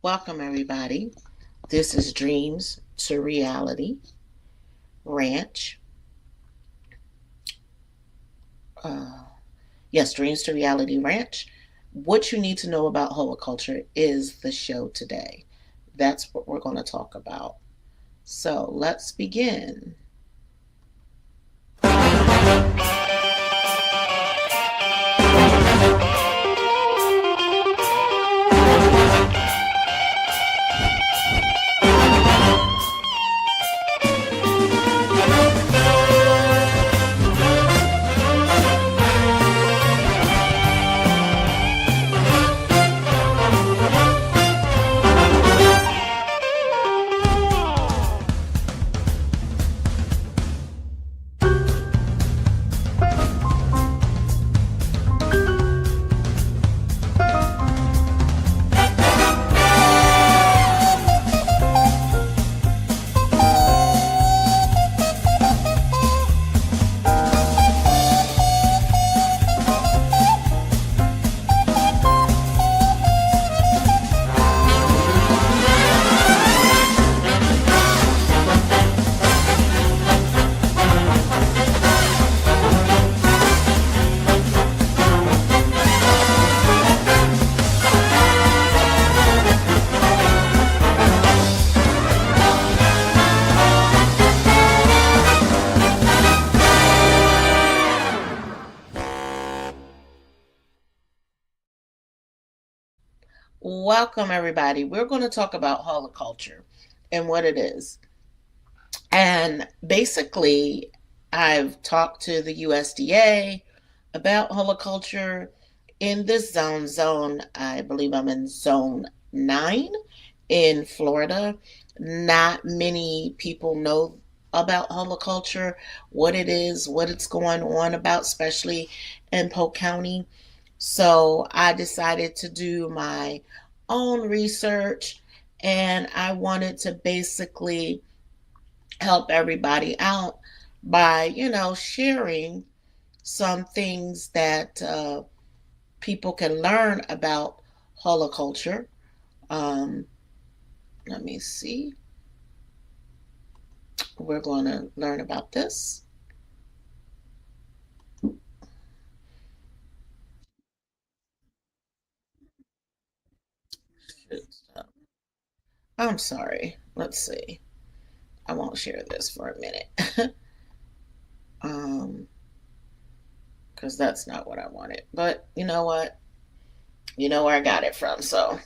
Welcome, everybody. This is Dreams to Reality Ranch. Uh, yes, Dreams to Reality Ranch. What you need to know about Hugelkultur is the show today. That's what we're going to talk about. So let's begin. Welcome, everybody. We're going to talk about holoculture and what it is. And basically, I've talked to the USDA about holoculture in this zone. I believe I'm in zone 9 in Florida. Not many people know about holoculture, what it is, what it's going on about, especially in Polk County. So I decided to do my own research, and I wanted to basically help everybody out by, sharing some things that people can learn about holoculture. Um, Let me see. We're going to learn about this. I'm sorry. Let's see. I won't share this for a minute. um, because that's not what I wanted. But you know what? You know where I got it from. So,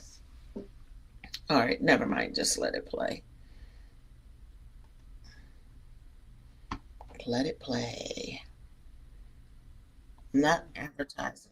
all right, never mind. Just let it play. Let it play. Not advertising.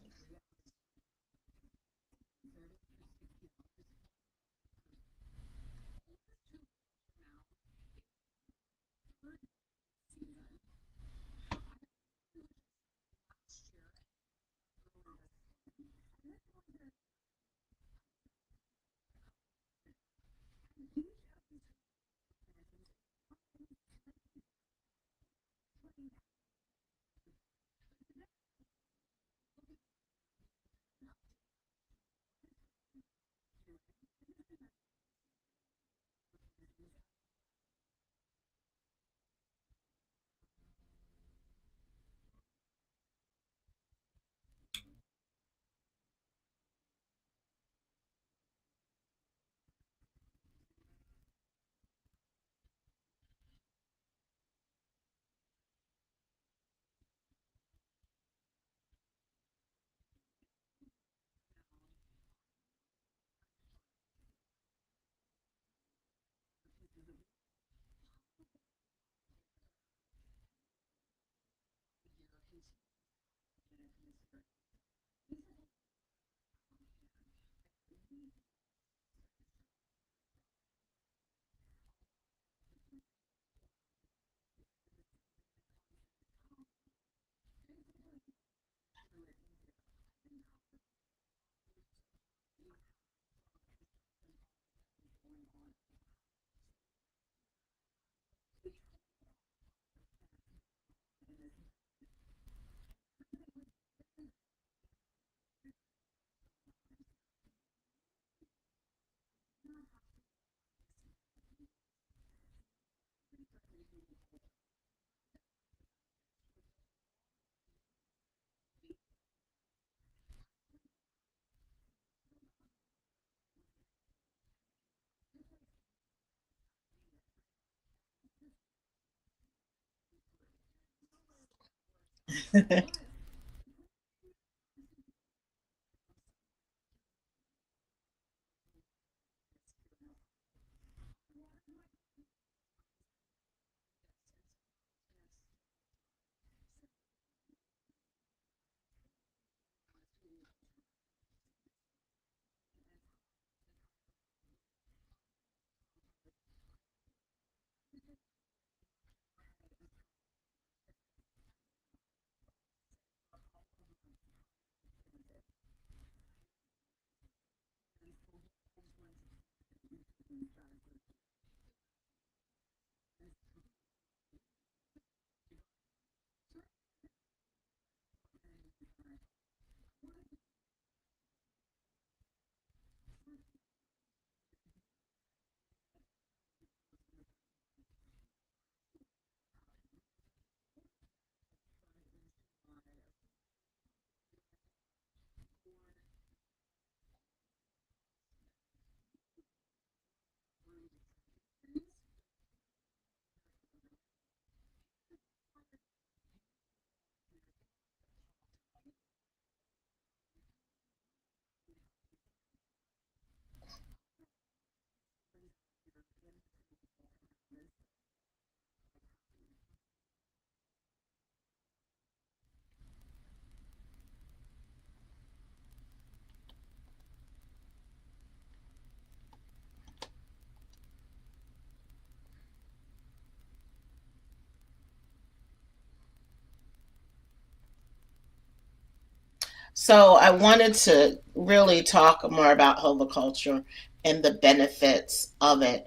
So I wanted to really talk more about horticulture and the benefits of it.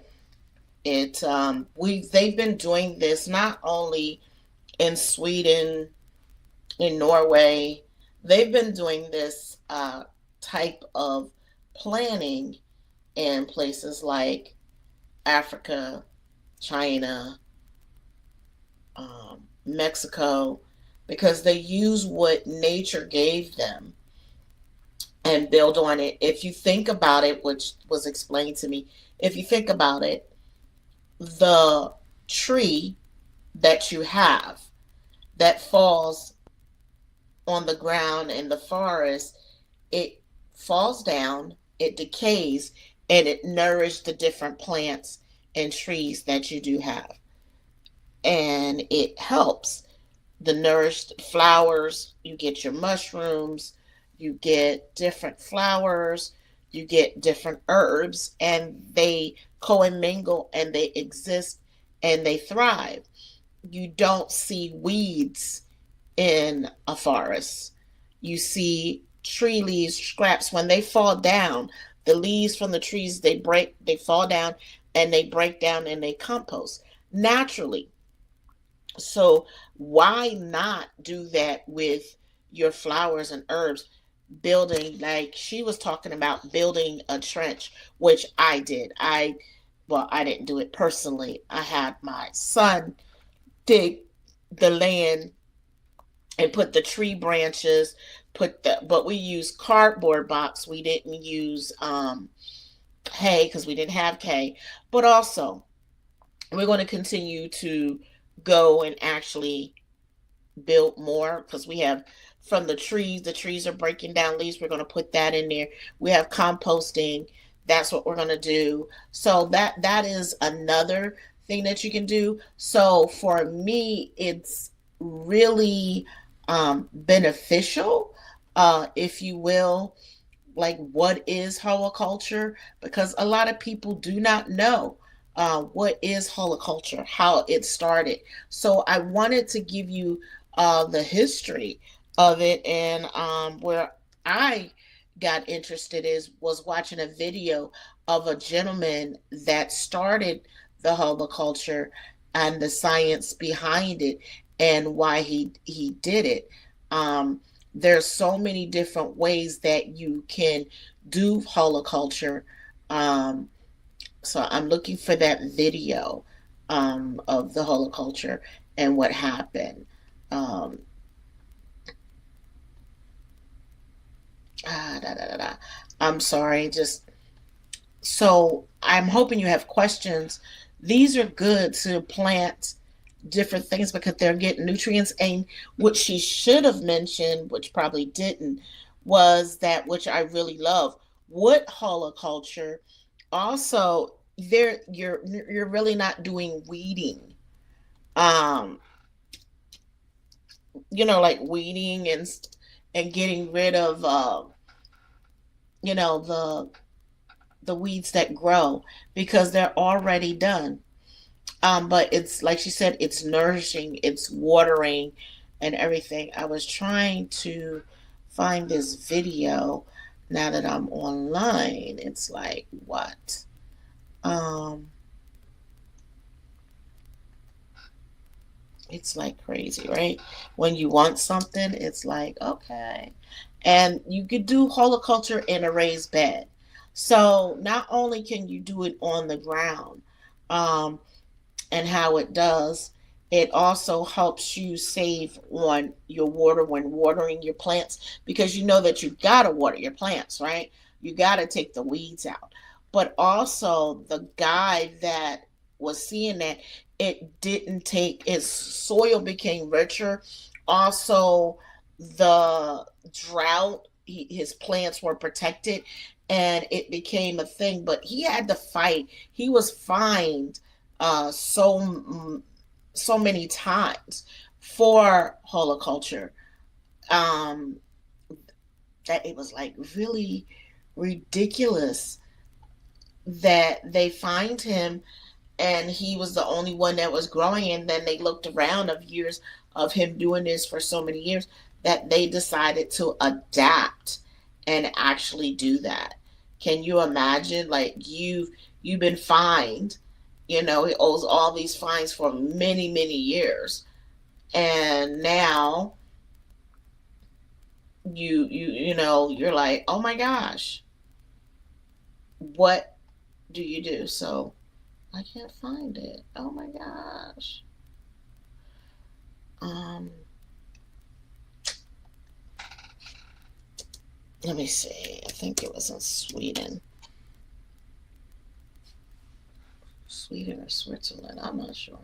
They've been doing this not only in Sweden, in Norway. They've been doing this type of planning in places like Africa, China, Mexico, because they use what nature gave them and build on it. If you think about it, which was explained to me, if you think about it, the tree that you have that falls on the ground in the forest, it falls down, it decays, and it nourishes the different plants and trees that you do have. And it helps the nourished flowers. You get your mushrooms, you get different flowers, you get different herbs, and they commingle and they exist and they thrive. You don't see weeds in a forest. You see tree leaves, scraps. When they fall down, the leaves from the trees, they fall down and they break down and they compost naturally. So why not do that with your flowers and herbs? Building, like she was talking about, building a trench, which I did. I didn't do it personally. I had my son dig the land and put the tree branches, but we used cardboard box. We didn't use hay because we didn't have hay. But also, we're going to continue to go and actually build more because we have from the trees are breaking down leaves. We're going to put that in there. We have composting. That's what we're going to do. So that is another thing that you can do. So for me, it's really beneficial, if you will, like what is holoculture, because a lot of people do not know what is holoculture, how it started. So I wanted to give you the history of it, and where I got interested is was watching a video of a gentleman that started the holoculture and the science behind it and why he did it. There's so many different ways that you can do holoculture. Um, so I'm looking for that video of the holoculture and what happened. Um, da, da, da, da. I'm sorry, just so I'm hoping you have questions. These are good to plant different things because they're getting nutrients. And what she should have mentioned, which probably didn't, was that, which I really love, what holoculture also, there you're really not doing weeding. Um, like weeding and getting rid of the weeds that grow because they're already done. But it's like she said, it's nourishing, it's watering, and everything. I was trying to find this video now that I'm online. It's like what? Um, it's like crazy, right? When you want something, it's like okay, and you could do holoculture in a raised bed. So not only can you do it on the ground, um, and how it does. It also helps you save on your water when watering your plants because you know that you got to water your plants, right? You got to take the weeds out. But also, the guy that was seeing that it didn't take its soil became richer. Also, the drought, his plants were protected and it became a thing. But he had to fight. He was fined so many times for holoculture, um, that it was like really ridiculous that they fined him and he was the only one that was growing. And then they looked around of years of him doing this for so many years that they decided to adapt and actually do that. Can you imagine? Like you've been fined, he owes all these fines for many years, and now you're like, oh my gosh, what do you do? So I can't find it. Oh my gosh. Um, Let me see. I think it was in Sweden or Switzerland. I'm not sure.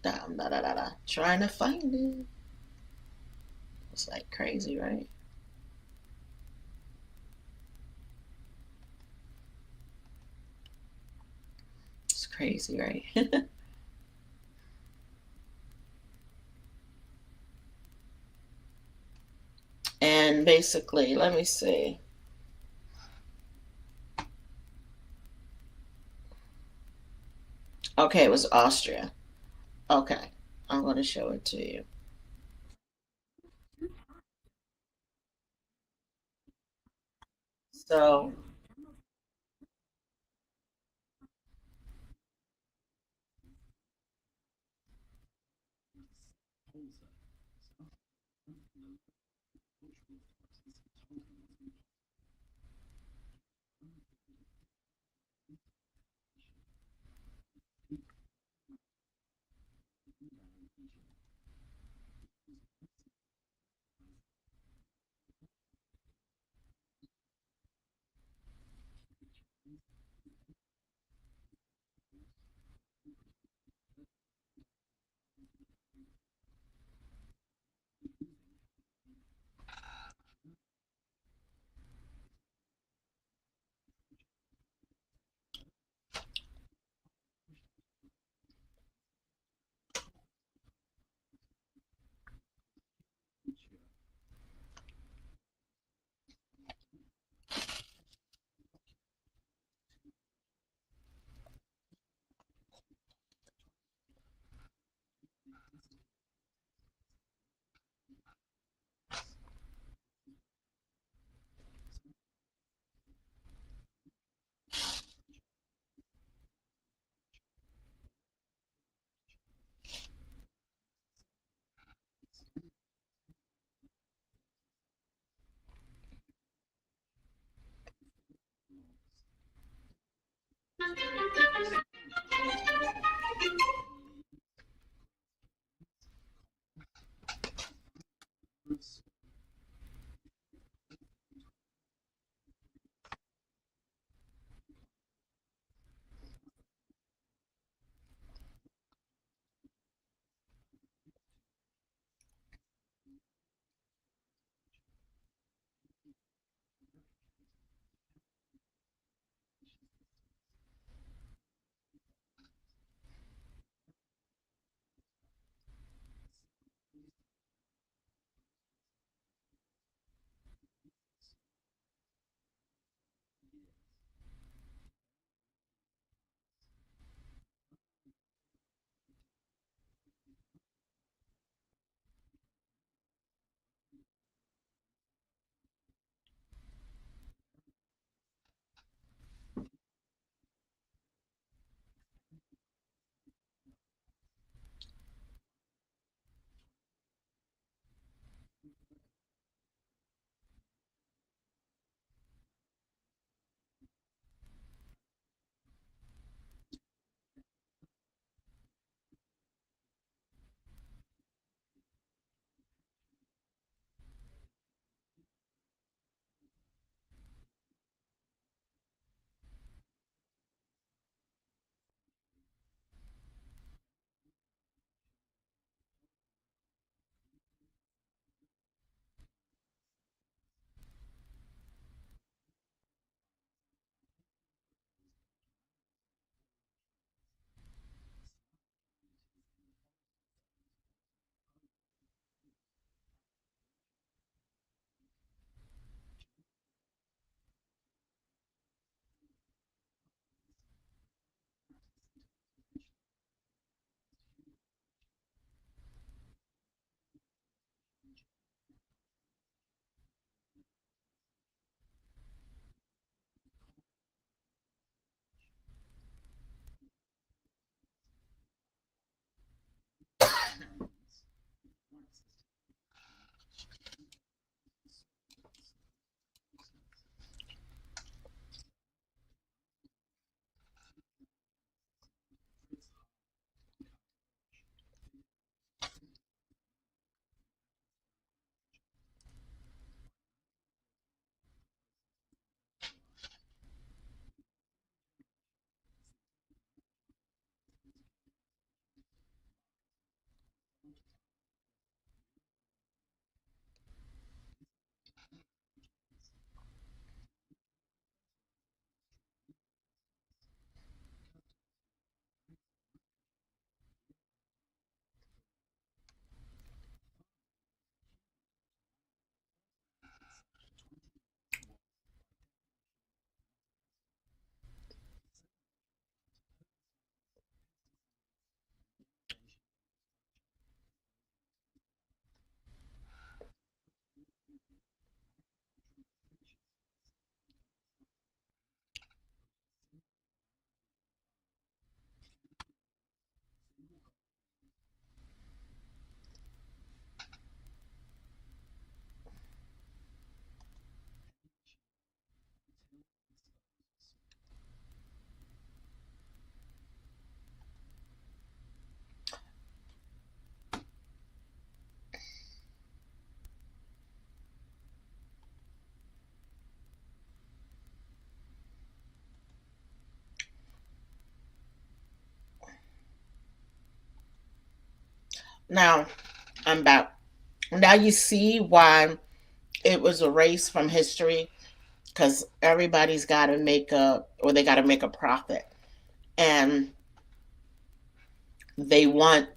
Da, da, da, da, da. Trying to find it. It's like crazy, right? It's crazy, right? And basically, let me see. Okay, it was Austria. Okay, I'm going to show it to you. So, Now, I'm back. Now you see why it was erased from history, because everybody's got to make a, or they got to make a profit, and they want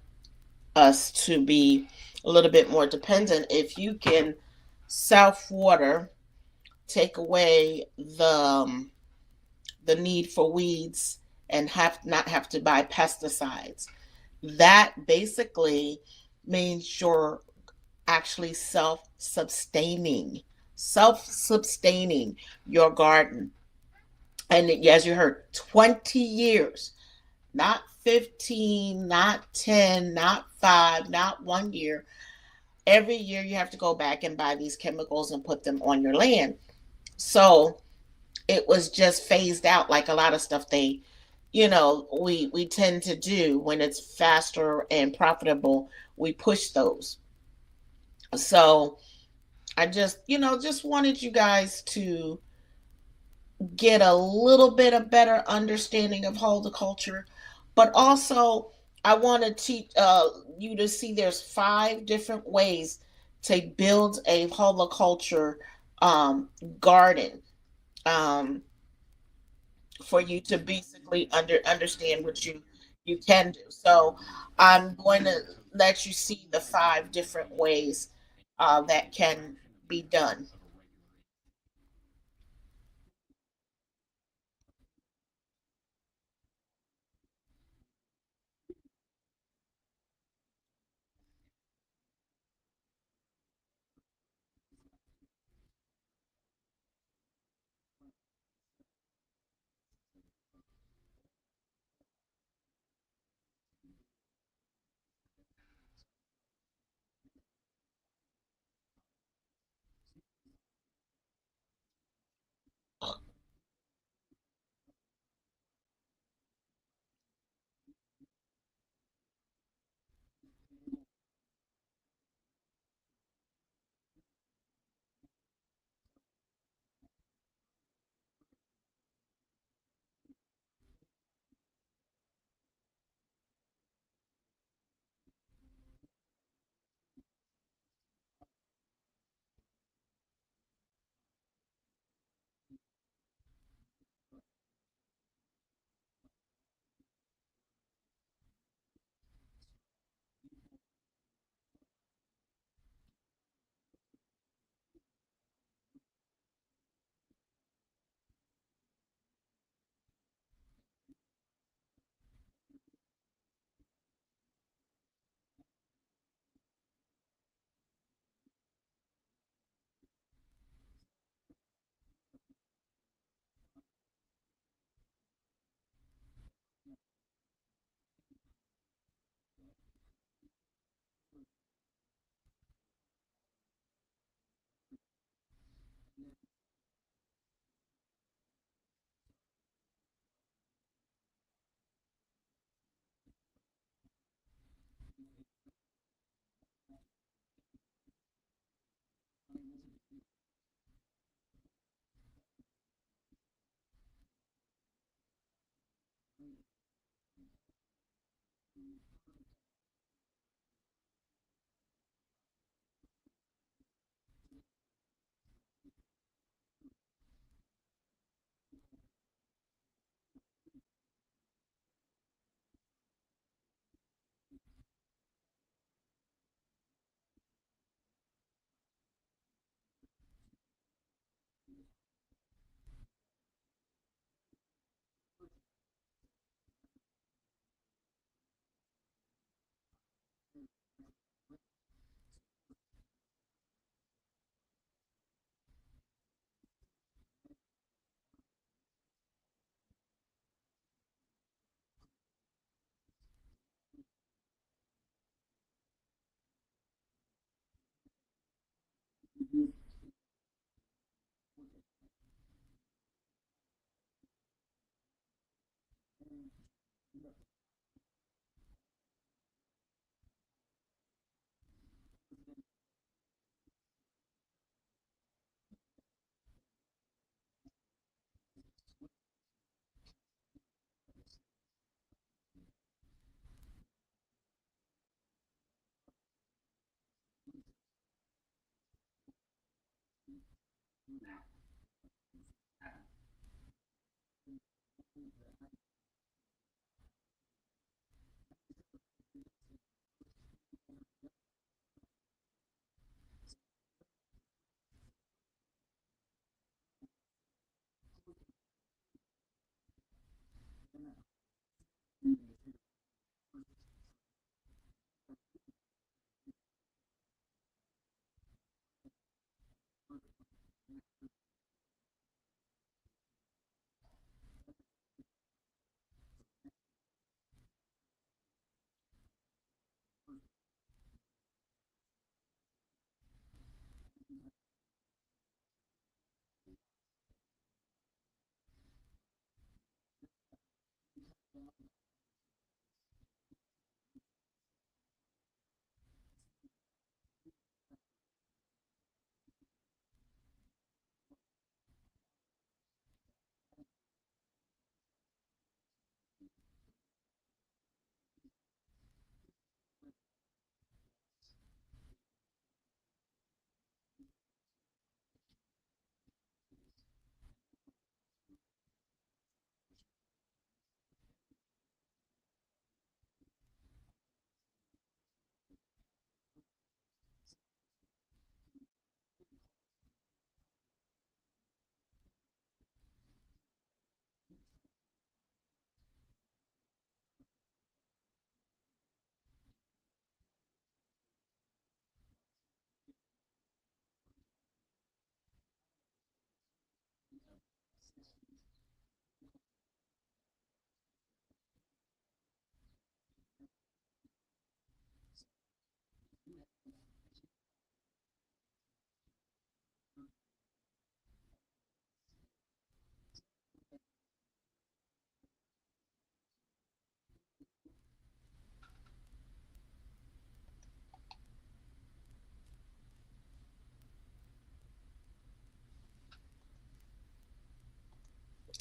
us to be a little bit more dependent. If you can self water, take away the need for weeds, and have not have to buy pesticides, that basically means you're actually self-sustaining your garden. And as you heard, 20 years, not 15, not 10, not 5, not 1 year. Every year you have to go back and buy these chemicals and put them on your land. So it was just phased out, like a lot of stuff we tend to do when it's faster and profitable. We push those. So I just wanted you guys to get a little bit of better understanding of horticulture, but also I want to teach you to see there's 5 different ways to build a horticulture um, garden, um, for you to basically understand what you can do. So I'm going to let you see the 5 different ways that can be done.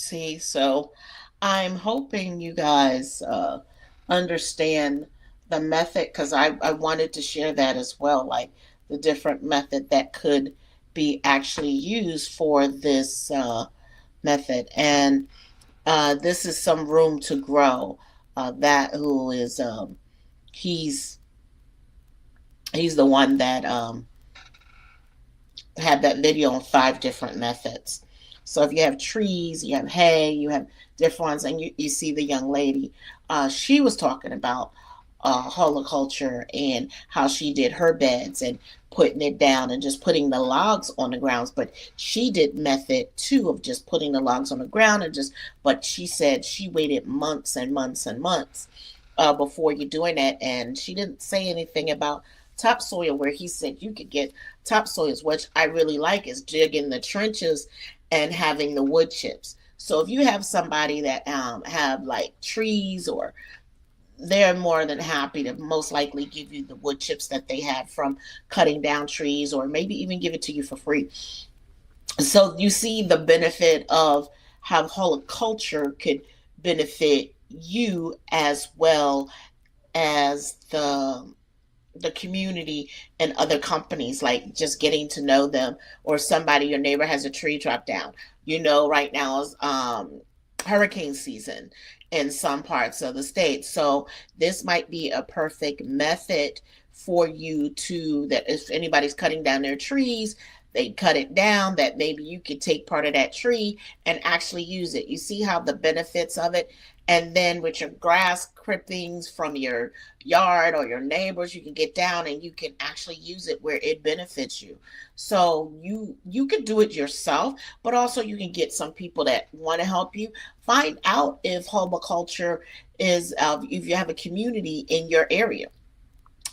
See, so I'm hoping you guys understand the method because I wanted to share that as well, like the different method that could be actually used for this method. And this is some room to grow. That who is he's he's the one that had that video on 5 different methods. So if you have trees, you have hay, you have different ones, and you see the young lady, she was talking about horticulture and how she did her beds and putting it down and just putting the logs on the grounds. But she did method two of just putting the logs on the ground and just, but she said she waited months and months and months before you're doing that. And she didn't say anything about topsoil, where he said you could get topsoils, which I really like, is digging the trenches and having the wood chips. So if you have somebody that have like trees, or they're more than happy to most likely give you the wood chips that they have from cutting down trees, or maybe even give it to you for free. So you see the benefit of how horticulture could benefit you as well as the community and other companies, like just getting to know them, or somebody, your neighbor has a tree drop down. Right now is hurricane season in some parts of the state. So this might be a perfect method for you to, that if anybody's cutting down their trees, they cut it down, that maybe you could take part of that tree and actually use it. You see how the benefits of it. And then with your grass clippings from your yard or your neighbors, you can get down and you can actually use it where it benefits you. So you could do it yourself, but also you can get some people that want to help you. Find out if horticulture is, if you have a community in your area.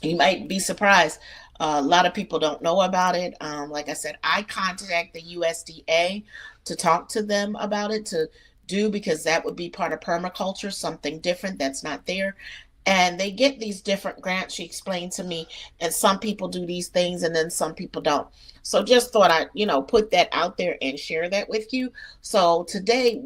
You might be surprised. A lot of people don't know about it. Like I said, I contact the USDA to talk to them about it, to do, because that would be part of permaculture, something different that's not there. And they get these different grants, she explained to me, and some people do these things and then some people don't. So just thought I'd, put that out there and share that with you. So today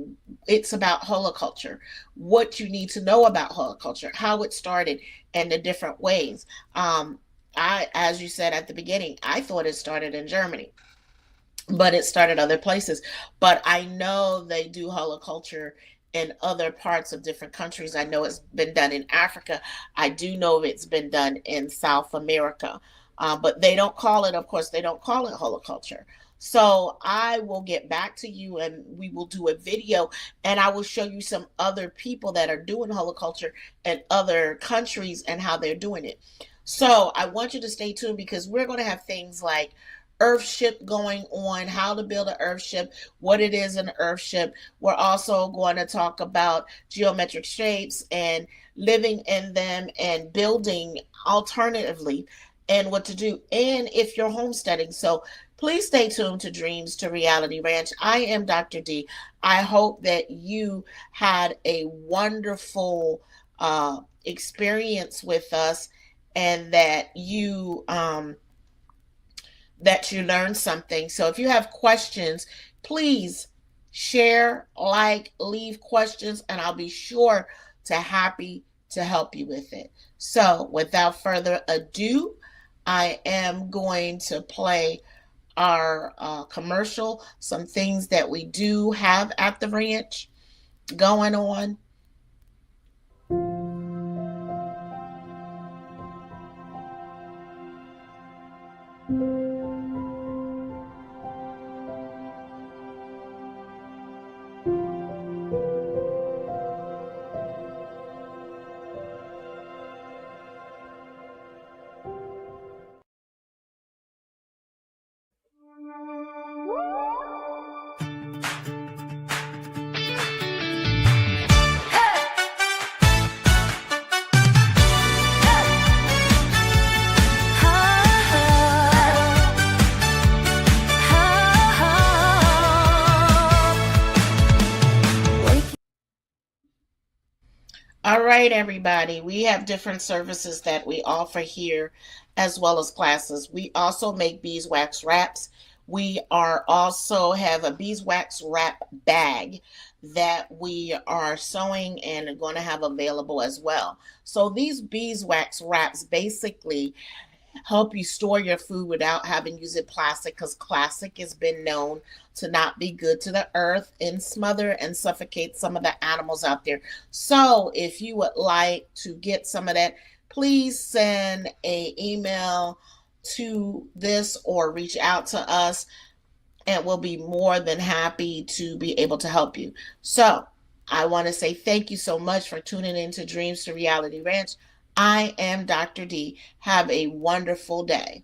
it's about holoculture, what you need to know about holoculture, how it started, and the different ways. As you said at the beginning, I thought it started in Germany. but it started other places. But I know they do holoculture in other parts of different countries. I know it's been done in Africa. I do know it's been done in South America. But they don't call it, of course, they don't call it holoculture. So I will get back to you and we will do a video and I will show you some other people that are doing holoculture in other countries and how they're doing it. So I want you to stay tuned because we're going to have things like earthship going on, how to build an earthship, what it is an earthship. We're also going to talk about geometric shapes and living in them and building alternatively and what to do. And if you're homesteading. So please stay tuned to Dreams to Reality Ranch. I am Dr. D. I hope that you had a wonderful experience with us and that you learned something. So if you have questions, please share, like, leave questions, and I'll be sure to happy to help you with it. So without further ado, I am going to play our commercial, some things that we do have at the ranch going on. All right, everybody. We have different services that we offer here as well as classes. We also make beeswax wraps. We are also have a beeswax wrap bag that we are sewing and are going to have available as well. So these beeswax wraps basically help you store your food without having to use it plastic because plastic has been known to not be good to the earth and smother and suffocate some of the animals out there. So if you would like to get some of that, please send a email to this or reach out to us and we'll be more than happy to be able to help you. So I want to say thank you so much for tuning in to Dreams to Reality Ranch. I am Dr. D. Have a wonderful day.